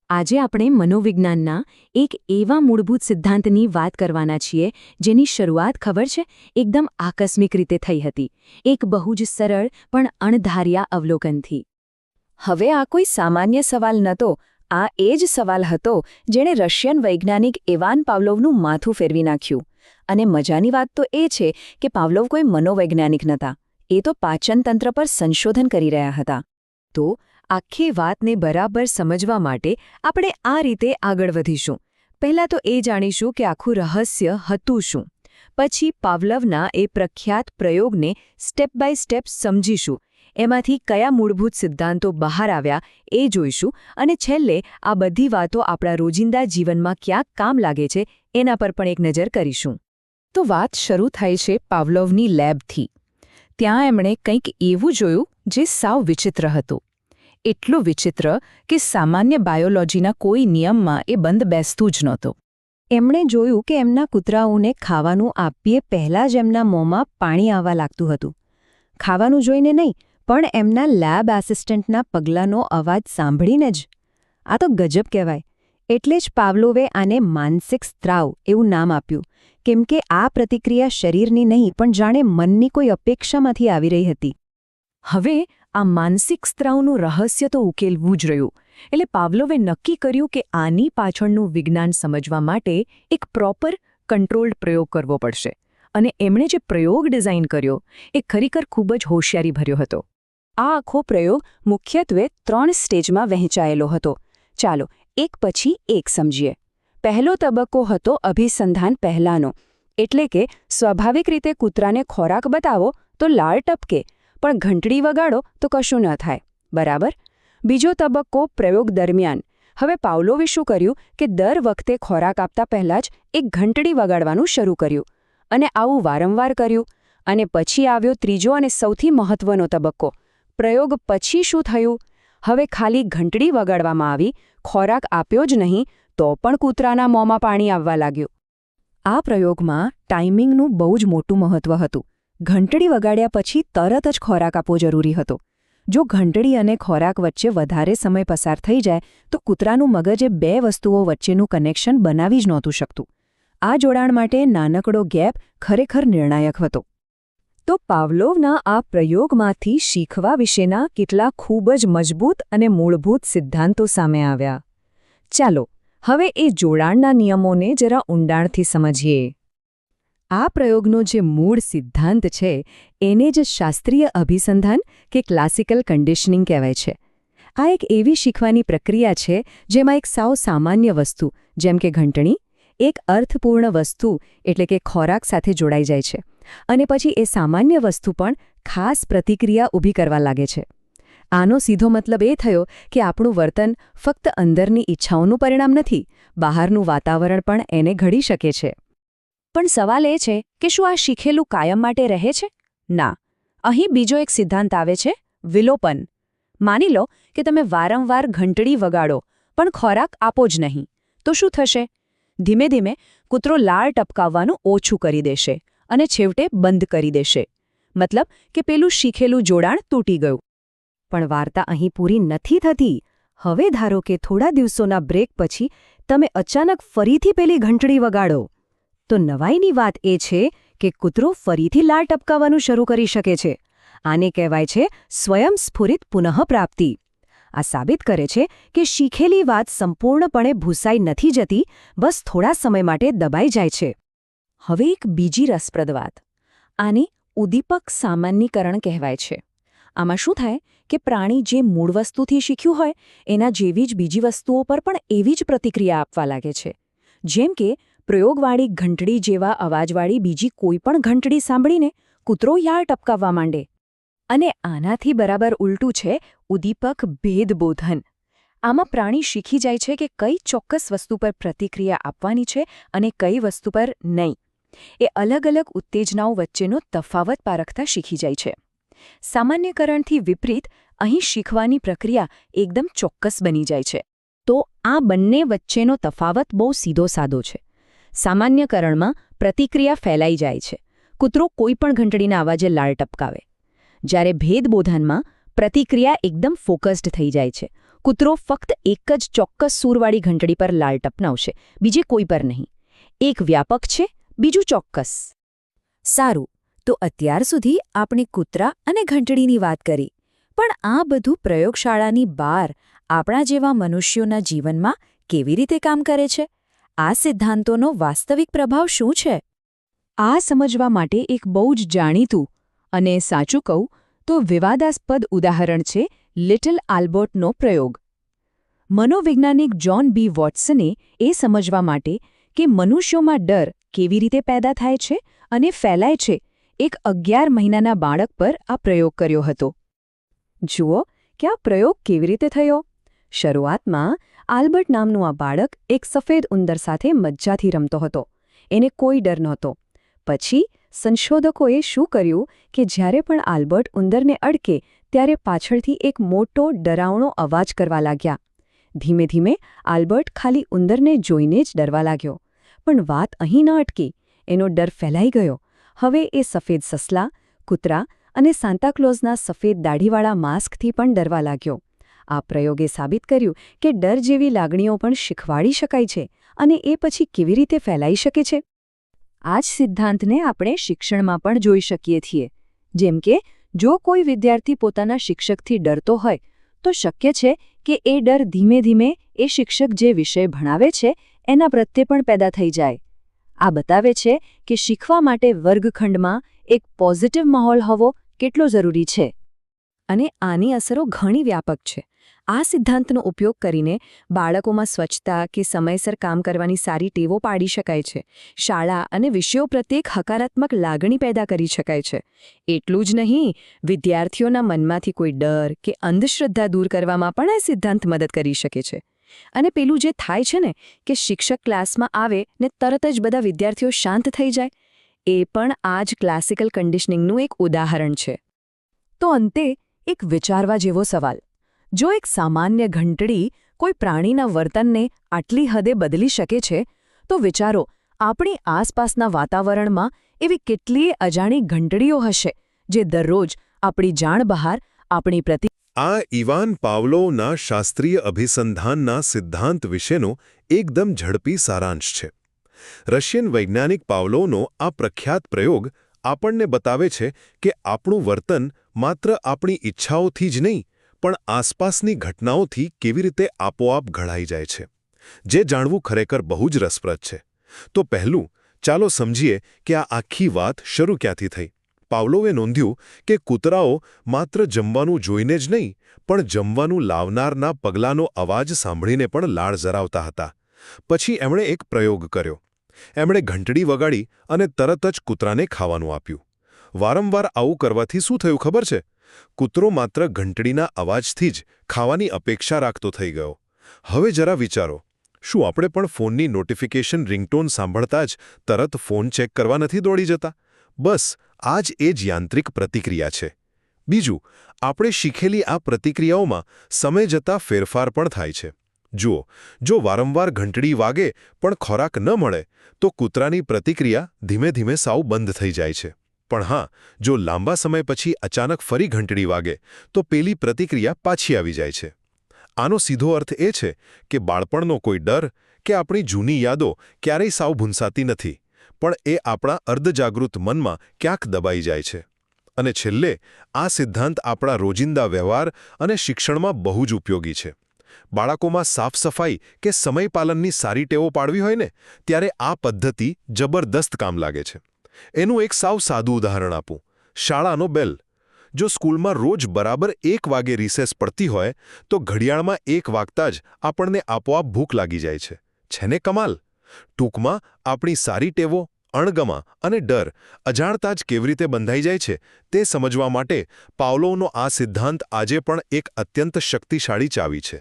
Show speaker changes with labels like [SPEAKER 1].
[SPEAKER 1] આજે આપણે મનોવિજ્ઞાનના એક એવા મૂળભૂત સિદ્ધાંતની વાત કરવાના છીએ જેની શરૂઆત ખબર છે એકદમ આકસ્મિક રીતે થઈ હતી, એક બહુ જ સરળ પણ અણધાર્યા અવલોકનથી.
[SPEAKER 2] હવે આ કોઈ સામાન્ય સવાલ નહોતો, આ એ જ સવાલ હતો જેણે રશિયન વૈજ્ઞાનિક ઇવાન પાવલોવનું માથું ફેરવી નાખ્યું. અને મજાની વાત તો એ છે કે પાવલોવ કોઈ મનોવૈજ્ઞાનિક નહોતા, એ તો પાચનતંત્ર પર સંશોધન કરી રહ્યા હતા.
[SPEAKER 1] તો આખી વાતને બરાબર સમજવા માટે આપણે આ રીતે આગળ વધીશું. પહેલાં તો એ જાણીશું કે આખું રહસ્ય હતું શું. પછી પાવલોવના એ પ્રખ્યાત પ્રયોગને સ્ટેપ બાય સ્ટેપ સમજીશું. એમાંથી કયા મૂળભૂત સિદ્ધાંતો બહાર આવ્યા એ જોઈશું અને છેલ્લે આ બધી વાતો આપણા રોજિંદા જીવનમાં ક્યાંક કામ લાગે છે એના પર પણ એક નજર કરીશું.
[SPEAKER 2] તો વાત શરૂ થાય છે પાવલોવની લેબથી. ત્યાં એમણે કંઈક એવું જોયું જે સાવ વિચિત્ર હતું. એટલું વિચિત્ર કે સામાન્ય બાયોલોજીના કોઈ નિયમમાં એ બંધ બેસતું જ નહોતું.
[SPEAKER 1] એમણે જોયું કે એમના કૂતરાઓને ખાવાનું આપીએ પહેલાં જ એમના મોંમાં પાણી આવવા લાગતું હતું. ખાવાનું જોઈને નહીં, પણ એમના લેબ આસિસ્ટન્ટના પગલાંનો અવાજ સાંભળીને જ. આ તો ગજબ કહેવાય. એટલે જ પાવલોવે આને માનસિક સ્ત્રાવ એવું નામ આપ્યું, કેમ કે આ પ્રતિક્રિયા શરીરની નહીં પણ જાણે મનની કોઈ અપેક્ષામાંથી આવી રહી હતી. હવે આ માનસિક સ્ત્રાવનું રહસ્ય તો ઉકેલવું જ રહ્યું. એટલે પાવલોવે નક્કી કર્યું કે આની પાછળનું વિજ્ઞાન સમજવા માટે એક પ્રોપર કંટ્રોલ્ડ પ્રયોગ કરવો પડશે. અને એમણે જે પ્રયોગ ડિઝાઇન કર્યો એ ખરેખર ખૂબ જ હોશિયારીભર્યો હતો.
[SPEAKER 2] આ આખો પ્રયોગ મુખ્યત્વે 3 સ્ટેજમાં વહેંચાયેલો હતો. ચાલો એક પછી એક સમજીએ. પહેલો તબક્કો હતો અભિસંધાન પહેલાંનો, એટલે કે સ્વાભાવિક રીતે કૂતરાને ખોરાક બતાવો તો લાળ ટપકે, પણ ઘંટડી વગાડો તો કશું ન થાય, બરાબર? બીજો તબક્કો પ્રયોગ દરમિયાન. હવે પાવલોવે શું કર્યું કે દર વખતે ખોરાક આપતા પહેલાં જ એક ઘંટડી વગાડવાનું શરૂ કર્યું, અને આવું વારંવાર કર્યું. અને પછી આવ્યો ત્રીજો અને સૌથી મહત્વનો તબક્કો. પ્રયોગ પછી શું થયું? હવે ખાલી ઘંટડી વગાડવામાં આવી, ખોરાક આપ્યો જ નહીં, તો પણ કૂતરાના મોંમાં પાણી આવવા લાગ્યું.
[SPEAKER 1] આ પ્રયોગમાં ટાઈમિંગનું બહુ જ મોટું મહત્વ હતું. ઘંટડી વગાડ્યા પછી તરત જ ખોરાક આપવો જરૂરી હતો. જો ઘંટડી અને ખોરાક વચ્ચે વધારે સમય પસાર થઈ જાય તો કૂતરાનું મગજ એ 2 વસ્તુઓ વચ્ચેનું કનેક્શન બનાવી જ નહોતું શકતું. આ જોડાણ માટે નાનકડો ગેપ ખરેખર નિર્ણાયક હતો. તો પાવલોવના આ પ્રયોગમાંથી શીખવા વિશેના કેટલાક ખૂબ જ મજબૂત અને મૂળભૂત સિદ્ધાંતો સામે આવ્યા. ચાલો હવે એ જોડાણના નિયમોને જરા ઊંડાણથી સમજીએ. આ પ્રયોગનો જે મૂળ સિદ્ધાંત છે એને જ શાસ્ત્રીય અભિસંધાન કે ક્લાસિકલ કન્ડિશનિંગ કહેવાય છે. આ એક એવી શીખવાની પ્રક્રિયા છે જેમાં એક સાવ સામાન્ય વસ્તુ જેમ કે ઘંટણી એક અર્થપૂર્ણ વસ્તુ એટલે કે ખોરાક સાથે જોડાઈ જાય છે, અને પછી એ સામાન્ય વસ્તુ પણ ખાસ પ્રતિક્રિયા ઊભી કરવા લાગે છે. આનો સીધો મતલબ એ થયો કે આપણું વર્તન ફક્ત અંદરની ઈચ્છાઓનું પરિણામ નથી, બહારનું વાતાવરણ પણ એને ઘડી શકે છે.
[SPEAKER 2] પણ સવાલ એ છે કે શું આ શીખેલું કાયમ માટે રહે છે? ના. અહીં બીજો એક સિદ્ધાંત આવે છે, વિલોપન. માની લો કે તમે વારંવાર ઘંટડી વગાડો પણ ખોરાક આપો જ નહીં, તો શું થશે? ધીમે ધીમે કૂતરો લાળ ટપકાવવાનું ઓછું કરી દેશે અને છેવટે બંધ કરી દેશે. મતલબ કે પેલું શીખેલું જોડાણ તૂટી ગયું.
[SPEAKER 1] પણ વાર્તા અહીં પૂરી નથી થતી. હવે ધારો કે થોડા દિવસોના બ્રેક પછી તમે અચાનક ફરીથી પેલી ઘંટડી વગાડો. તો નવાઈની વાત એ છે કે કૂતરો ફરીથી લાળ ટપકાવવાનું શરૂ કરી શકે છે. આને કહેવાય છે સ્વયંસ્ફુરિત પુનઃપ્રાપ્તિ. આ સાબિત કરે છે કે શીખેલી વાત સંપૂર્ણપણે ભૂસાઈ નથી જતી, બસ થોડા સમય માટે દબાઈ જાય છે. હવે એક બીજી રસપ્રદ વાત. આને ઉદ્દીપક સામાન્યીકરણ કહેવાય છે. આમાં શું થાય કે પ્રાણી જે મૂળ વસ્તુથી શીખ્યું હોય એના જેવી જ બીજી વસ્તુઓ પર પણ એવી જ પ્રતિક્રિયા આપવા લાગે છે. જેમ કે પ્રયોગવાળી ઘંટડી જેવા અવાજવાળી બીજી કોઈ પણ ઘંટડી સાંભળીને કૂતરો યાળ ટપકાવવા માંડે. અને આનાથી બરાબર ઉલટું છે ઉદ્દીપક ભેદબોધન. આમાં પ્રાણી શીખી જાય છે કે કઈ ચોક્કસ વસ્તુ પર પ્રતિક્રિયા આપવાની છે અને કઈ વસ્તુ પર નહીં. એ અલગ અલગ ઉત્તેજનાઓ વચ્ચેનો તફાવત પારખતા શીખી જાય છે. સામાન્યકરણથી વિપરીત અહીં શીખવાની પ્રક્રિયા એકદમ ચોક્કસ બની જાય છે. તો આ બંને વચ્ચેનો તફાવત બહુ સીધો સાદો છે. સામાન્યકરણમાં પ્રતિક્રિયા ફેલાઈ જાય છે. કૂતરો કોઈ પણ ઘંટડીના અવાજે લાળ ટપકાવે. જ્યારે ભેદબોધનમાં પ્રતિક્રિયા એકદમ ફોકસ્ડ થઈ જાય છે.
[SPEAKER 2] કૂતરો ફક્ત એક જ ચોક્કસ સૂરવાળી ઘંટડી પર લાલ ટપનાવશે, બીજે કોઈ પર નહીં. એક વ્યાપક છે, બીજું ચોક્કસ.
[SPEAKER 1] સારું, તો અત્યાર સુધી આપણે કૂતરા અને ઘંટડીની વાત કરી, પણ આ બધું પ્રયોગશાળાની બહાર આપણા જેવા મનુષ્યોના જીવનમાં કેવી રીતે કામ કરે છે? આ સિદ્ધાંતોનો વાસ્તવિક પ્રભાવ શું છે?
[SPEAKER 2] આ સમજવા માટે એક બહુ જ જાણીતું અને સાચું કહું તો વિવાદાસ્પદ ઉદાહરણ છે લિટલ આલ્બર્ટનો પ્રયોગ. મનોવૈજ્ઞાનિક જ્હોન બી વોટ્સને એ સમજવા માટે કે મનુષ્યોમાં ડર કેવી રીતે પેદા થાય છે અને ફેલાય છે, એક 11 મહિનાના બાળક પર આ પ્રયોગ કર્યો હતો.
[SPEAKER 1] જુઓ કે આ પ્રયોગ કેવી રીતે થયો. શરૂઆતમાં આલ્બર્ટ નામનું આ બાળક એક સફેદ ઉંદર સાથે મજાથી રમતો હતો. એને કોઈ ડર નહોતો. પછી સંશોધકોએ શું કર્યું કે જ્યારે પણ આલ્બર્ટ ઉંદરને અડકે ત્યારે પાછળથી એક મોટો ડરાવણો અવાજ કરવા લાગ્યા. ધીમે ધીમે આલ્બર્ટ ખાલી ઉંદરને જોઈને જ ડરવા લાગ્યો. પણ વાત અહીં ન અટકી. એનો ડર ફેલાઈ ગયો. હવે એ સફેદ સસલા, કૂતરા અને સાન્તાક્લોઝના સફેદ દાઢીવાળા માસ્કથી પણ ડરવા લાગ્યો. આ પ્રયોગે સાબિત કર્યું કે ડર જેવી લાગણીઓ પણ શીખવાડી શકાય છે અને એ પછી કેવી રીતે ફેલાઈ શકે છે.
[SPEAKER 2] આ જ સિદ્ધાંતને આપણે શિક્ષણમાં પણ જોઈ શકીએ છીએ. જેમ કે જો કોઈ વિદ્યાર્થી પોતાના શિક્ષકથી ડરતો હોય તો શક્ય છે કે એ ડર ધીમે ધીમે એ શિક્ષક જે વિષય ભણાવે છે એના પ્રત્યે પણ પેદા થઈ જાય. આ બતાવે છે કે શીખવા માટે વર્ગખંડમાં એક પોઝિટિવ માહોલ હોવો કેટલો જરૂરી છે.
[SPEAKER 1] અને આની અસરો ઘણી વ્યાપક છે. આ સિદ્ધાંતનો ઉપયોગ કરીને બાળકોમાં સ્વચ્છતા કે સમયસર કામ કરવાની સારી ટેવો પાડી શકાય છે. શાળા અને વિષયો પ્રત્યે એક હકારાત્મક લાગણી પેદા કરી શકાય છે. એટલું જ નહીં, વિદ્યાર્થીઓના મનમાંથી કોઈ ડર કે અંધશ્રદ્ધા દૂર કરવામાં પણ આ સિદ્ધાંત મદદ કરી શકે છે. અને પેલું જે થાય છે ને કે શિક્ષક ક્લાસમાં આવે ને તરત જ બધા વિદ્યાર્થીઓ શાંત થઈ જાય, એ પણ આ જ ક્લાસિકલ કન્ડિશનિંગનું એક ઉદાહરણ છે.
[SPEAKER 2] તો અંતે એક વિચારવા જેવો સવાલ. જો એક સામાન્ય ઘંટડી કોઈ પ્રાણીના વર્તનને આટલી હદે બદલી શકે છે, તો વિચારો આપણી આસપાસના વાતાવરણમાં એવી કેટલીય અજાણી ઘંટડીઓ હશે જે દરરોજ આપણી જાણ બહાર આપણી
[SPEAKER 3] આ ઇવાન પાવલોવના શાસ્ત્રીય અભિસંધાનના સિદ્ધાંત વિશેનો એકદમ ઝડપી સારાંશ છે. રશિયન વૈજ્ઞાનિક પાવલોવનો આ પ્રખ્યાત પ્રયોગ આપણને બતાવે છે કે આપણું વર્તન માત્ર આપણી ઈચ્છાઓથી જ નહીં પણ આસપાસની ઘટનાઓથી કેવી રીતે આપોઆપ ઘડાઈ જાય છે. જે જાણવું ખરેખર બહુ જ રસપ્રદ છે. તો પહેલું, ચાલો સમજીએ કે આ આખી વાત શરૂ ક્યાંથી થઈ. પાવલોવે નોંધ્યું કે કૂતરાઓ માત્ર જમવાનું જોઈને જ નહીં પણ જમવાનું લાવનારના પગલાંનો અવાજ સાંભળીને પણ લાળ ઝરાવતા હતા. પછી એમણે એક પ્રયોગ કર્યો. એમણે ઘંટડી વગાડી અને તરત જ કૂતરાને ખાવાનું આપ્યું. વારંવાર આવું કરવાથી શું થયું ખબર છે? કૂતરો માત્ર ઘંટડીના અવાજથી જ ખાવાની અપેક્ષા રાખતો થઈ ગયો. હવે જરા વિચારો, શું આપણે પણ ફોનની નોટિફિકેશન રિંગટોન સાંભળતા જ તરત ફોન ચેક કરવા નથી દોડી જતા? બસ આ જ એ જ યાંત્રિક પ્રતિક્રિયા છે. બીજું, આપણે શીખેલી આ પ્રતિક્રિયાઓમાં સમય જતાં ફેરફાર પણ થાય છે. જુઓ, જો વારંવાર ઘંટડી વાગે પણ ખોરાક ન મળે તો કૂતરાની પ્રતિક્રિયા ધીમે ધીમે સાવ બંધ થઈ જાય છે. પણ હા, જો લાંબા સમય પછી અચાનક ફરી ઘંટડી વાગે તો પેલી પ્રતિક્રિયા પાછી આવી જાય છે. આનો સીધો અર્થ એ છે કે બાળપણનો કોઈ ડર કે આપણી જૂની યાદો ક્યારેય સાવ ભૂંસાતી નથી, પણ એ આપણા અર્ધજાગૃત મનમાં ક્યાંક દબાઈ જાય છે. અને છેલ્લે, આ સિદ્ધાંત આપણા રોજિંદા વ્યવહાર અને શિક્ષણમાં બહુ જ ઉપયોગી છે. બાળકોમાં સાફ સફાઈ કે સમયપાલનની સારી ટેવો પાડવી હોય ને, ત્યારે આ પદ્ધતિ જબરદસ્ત કામ લાગે છે. એનું એક સાવ સાદું ઉદાહરણ આપું. શાળાનો બેલ. જો સ્કૂલમાં રોજ બરાબર 1 વાગે રિસેસ પડતી હોય તો ઘડિયાળમાં 1 વાગતા જ આપણને આપોઆપ ભૂખ લાગી જાય છે. છે ને કમાલ? ટૂંકમાં આપણી સારી ટેવો, અણગમા અને ડર અજાણતા જ કેવી રીતે બંધાઈ જાય છે તે સમજવા માટે પાવલોવનો આ સિદ્ધાંત આજે પણ એક અત્યંત શક્તિશાળી ચાવી છે.